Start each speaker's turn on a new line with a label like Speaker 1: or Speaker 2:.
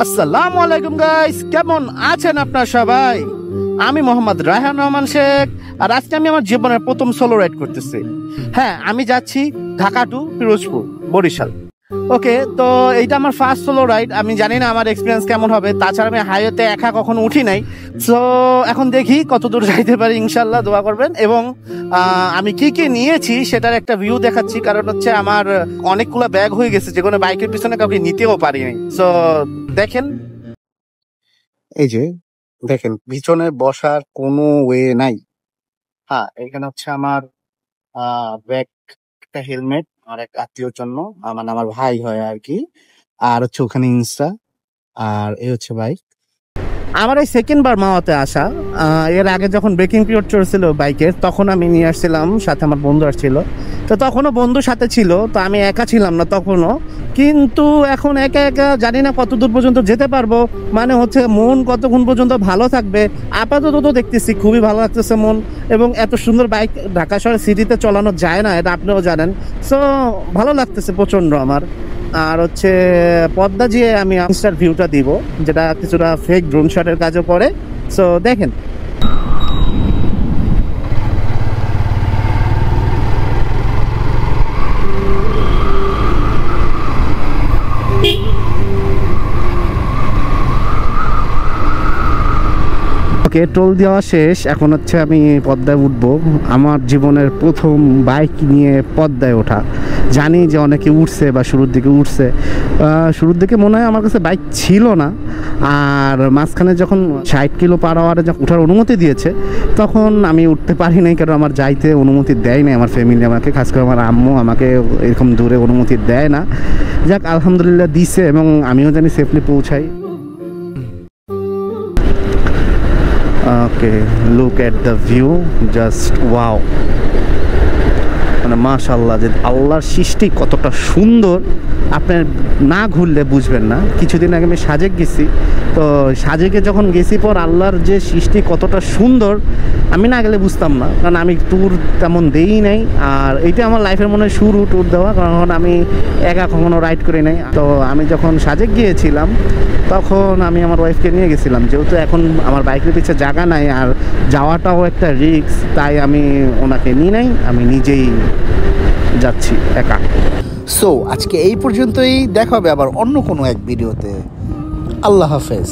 Speaker 1: আসসালামু আলাইকুম গাইস, কেমন আছেন আপনারা সবাই? আমি মোহাম্মদ রায়হান রহমান শেখ, আর আজকে আমি আমার জীবনের প্রথম সোলো রাইড করতেছি। হ্যাঁ, আমি যাচ্ছি ঢাকা টু পিরোজপুর, বরিশাল। ওকে, তো এইটা আমার ফার্স্ট সোলো রাইড। আমি জানি না আমার এক্সপিরিয়েন্স কেমন হবে, তাছাড়া আমি হাইওয়েতে একা কখনো উঠি নাই। সো এখন দেখি কত দূর যাইতে পারি, ইনশাল্লাহ দোয়া করবেন। এবং আমি কি কি নিয়েছি সেটার একটা ভিউ দেখাচ্ছি, কারণ হচ্ছে আমার অনেকগুলো ব্যাগ হয়ে গেছে, যেগুলো বাইকের পিছনে কাউকে নিতেও পারিনি। সো দেখেন, এই যে দেখেন পিছনে বসার কোনো ওয়ে নাই। হ্যাঁ, এখানে হচ্ছে আমার ব্যাগ, একটা হেলমেট, আর এক আত্মীয়র জন্য, মানে আমার ভাই হয় আর কি। আর হচ্ছে ওখানে ইনস্টা, আর এই হচ্ছে বাইক। আমার এই সেকেন্ড বার মাওয়াতে আসা। এর আগে যখন ব্রেকিং পিরিয়ড চলছিল বাইকের, তখন আমি নিয়ে আসছিলাম, সাথে আমার বন্ধু আসছিল। তো তখনও বন্ধু সাথে ছিল, তো আমি একা ছিলাম না তখনও। কিন্তু এখন একা একা জানি না কত দূর পর্যন্ত যেতে পারবো, মানে হচ্ছে মন কতক্ষণ পর্যন্ত ভালো থাকবে। আপাতত তো দেখতেছি খুবই ভালো লাগতেছে মন, এবং এত সুন্দর বাইক ঢাকা শহরের সিটিতে চালানো যায় না, এটা আপনিও জানেন। সো ভালো লাগতেছে প্রচণ্ড আমার। আর হচ্ছে পদ্মা দিয়ে আমি ইনস্টার ভিউটা দিব, যেটা কিছুটা ফেক ড্রোন শটের কাজও করে। সো দেখেন, ওকে, টোল দেওয়া শেষ। এখন হচ্ছে আমি পদ্মায় উঠবো। আমার জীবনের প্রথম বাইক নিয়ে পদ্মায় ওঠা। জানি যে অনেকে উঠছে বা শুরুর দিকে উঠছে। শুরুর দিকে মনে হয় আমার কাছে বাইক ছিল না, আর মাঝখানে যখন 60 কিলো পার আওয়ারে যখন ওঠার অনুমতি দিয়েছে, তখন আমি উঠতে পারি নাই, কারণ আমার যাইতে অনুমতি দেয় নাই আমার ফ্যামিলি আমাকে, খাস করে আমার আম্মু আমাকে এরকম দূরে অনুমতি দেয় না। যাক, আলহামদুলিল্লাহ দিছে, এবং আমিও জানি সেফলি পৌঁছাই। Okay, look at the view, just wow. মানে মাশাআল্লাহ, যে আল্লাহর সৃষ্টি কতটা সুন্দর, আপনি না ঘুরলে বুঝবেন না। কিছুদিন আগে আমি সাজেক গেছি, তো সাজেকে যখন গেছি পর আল্লাহর যে সৃষ্টি কতটা সুন্দর, আমি না গেলে বুঝতাম না, কারণ আমি ট্যুর তেমন দেই নাই। আর এইটা আমার লাইফের মনে হয় শুরু ট্যুর দেওয়া, কারণ আমি একা কখনো রাইড করি নাই। তো আমি যখন সাজেক গিয়েছিলাম, তখন আমি আমার ওয়াইফকে নিয়ে গেছিলাম, যেহেতু এখন আমার বাইকের পিছিয়ে জায়গা নাই আর যাওয়াটাও একটা রিস্ক, তাই আমি ওনাকে নিয়ে নাই, আমি নিজেই যাচ্ছি একা।
Speaker 2: সো আজকে এই পর্যন্তই, দেখা হবে আবার অন্য কোনো এক ভিডিওতে। আল্লাহ হাফেজ।